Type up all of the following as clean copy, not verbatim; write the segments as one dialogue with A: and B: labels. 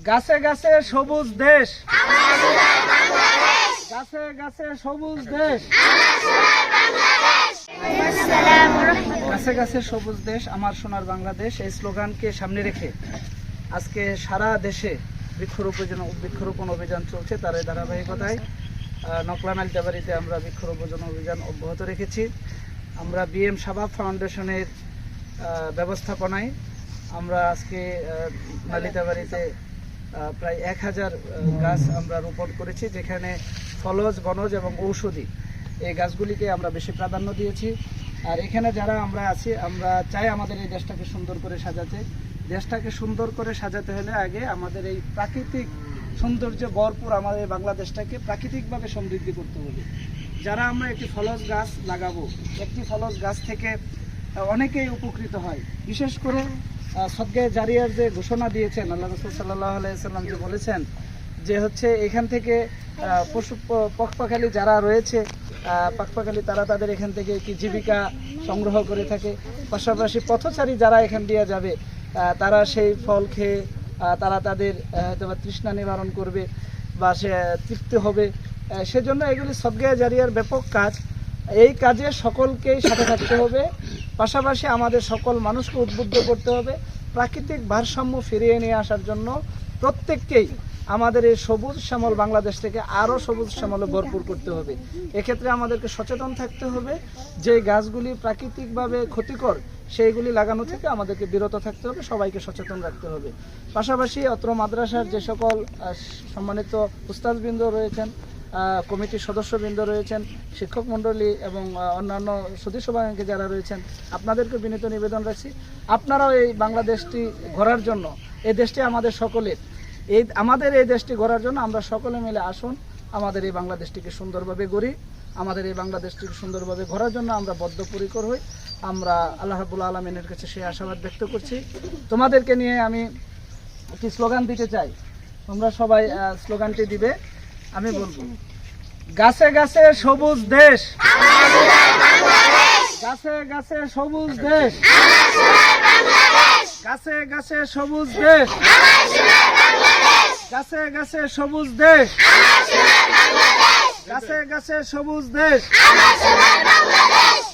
A: গাছে গাছে সবুজ দেশ, গাছে গাছে সবুজ দেশ, গাছে গাছে সবুজ দেশ আমার সোনার বাংলাদেশ। এই স্লোগানকে সামনে রেখে আজকে সারা দেশে বৃক্ষরোপণ অভিযান চলছে। তার এই ধারাবাহিকতায় নকলা নালিতাবাড়িতে আমরা বৃক্ষরোপণ অভিযান অব্যাহত রেখেছি। আমরা বিএম শাবাব ফাউন্ডেশনের ব্যবস্থাপনায় আমরা আজকে নালিতাবাড়িতে প্রায় 1000 গাছ আমরা রোপণ করেছি, যেখানে ফলজ, বনজ এবং ঔষধি এই গাছগুলিকে আমরা বেশি প্রাধান্য দিয়েছি। আর এখানে যারা আমরা আছি, আমরা চাই আমাদের এই দেশটাকে সুন্দর করে সাজাতে। দেশটাকে সুন্দর করে সাজাতে হলে আগে আমাদের এই প্রাকৃতিক সৌন্দর্য ভরপুর আমাদের বাংলাদেশটাকে প্রাকৃতিকভাবে সমৃদ্ধি করতে হবে। যারা আমরা একটি ফলজ গাছ লাগাবো, একটি ফলজ গাছ থেকে অনেকেই উপকৃত হয়। বিশেষ করে সদকায়ে জারিয়ার যে ঘোষণা দিয়েছেন আল্লাহ রাসূল সাল্লাল্লাহু আলাইহি সাল্লাম, যে বলেছেন যে এখান থেকে পশু পাখালি যারা রয়েছে, পাখপাখালি তারা তাদের এখান থেকে কি জীবিকা সংগ্রহ করে থাকে। পাশাপাশি পথচারী যারা এখান দিয়ে যাবে, তারা সেই ফল খেয়ে তারা তাদের তৃষ্ণা নিবারণ করবে বা সে তৃপ্তি হবে। সেজন্য এগুলি সদকায়ে জারিয়ার ব্যাপক কাজ। এই কাজে সকলকেই সাথে থাকতে হবে। পাশাপাশি আমাদের সকল মানুষকে উদ্বুদ্ধ করতে হবে প্রাকৃতিক ভারসাম্য ফিরিয়ে নিয়ে আসার জন্য। প্রত্যেককেই আমাদের এই সবুজ শ্যামল বাংলাদেশ থেকে আরও সবুজ শ্যামলে ভরপুর করতে হবে। এক্ষেত্রে আমাদেরকে সচেতন থাকতে হবে যে গাছগুলি প্রাকৃতিকভাবে ক্ষতিকর সেইগুলি লাগানো থেকে আমাদেরকে বিরত থাকতে হবে, সবাইকে সচেতন রাখতে হবে। পাশাপাশি অত্র মাদ্রাসার যে সকল সম্মানিত উস্তাদবৃন্দ রয়েছেন, কমিটির সদস্যবৃন্দ রয়েছেন, শিক্ষক মণ্ডলী এবং অন্যান্য সদস্যবাহিনীকে যারা রয়েছেন, আপনাদেরকে বিনীত নিবেদন রাখছি, আপনারাও এই বাংলাদেশটি গড়ার জন্য, এই দেশটি আমাদের সকলের, আমাদের এই দেশটি গড়ার জন্য আমরা সকলে মিলে আসুন, আমাদের এই বাংলাদেশটিকে সুন্দরভাবে গড়ি। আমাদের এই বাংলাদেশটিকে সুন্দরভাবে গড়ার জন্য আমরা বদ্ধপরিকর হই। আমরা আল্লাহ রাব্বুল আলামিনের কাছে সেই আশাবাদ ব্যক্ত করছি। তোমাদেরকে নিয়ে আমি একটি স্লোগান দিতে চাই, তোমরা সবাই স্লোগানটি দিবে। আমি বলবো, গাছে গাছে সবুজ দেশ, গাছে গাছে সবুজ দেশ, গাছে গাছে সবুজ দেশ, গাছে গাছে সবুজ দেশ, গাছে গাছে সবুজ দেশ,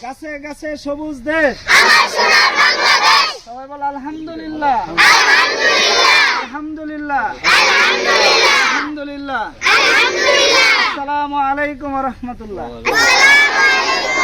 A: গাছে গাছে সবুজ দেশ। সবাই বল আলহামদুলিল্লাহ, আলহামদুলিল্লাহ, আলহামদুলিল্লাহ। আসসালামু আলাইকুম ওয়া রাহমাতুল্লাহ।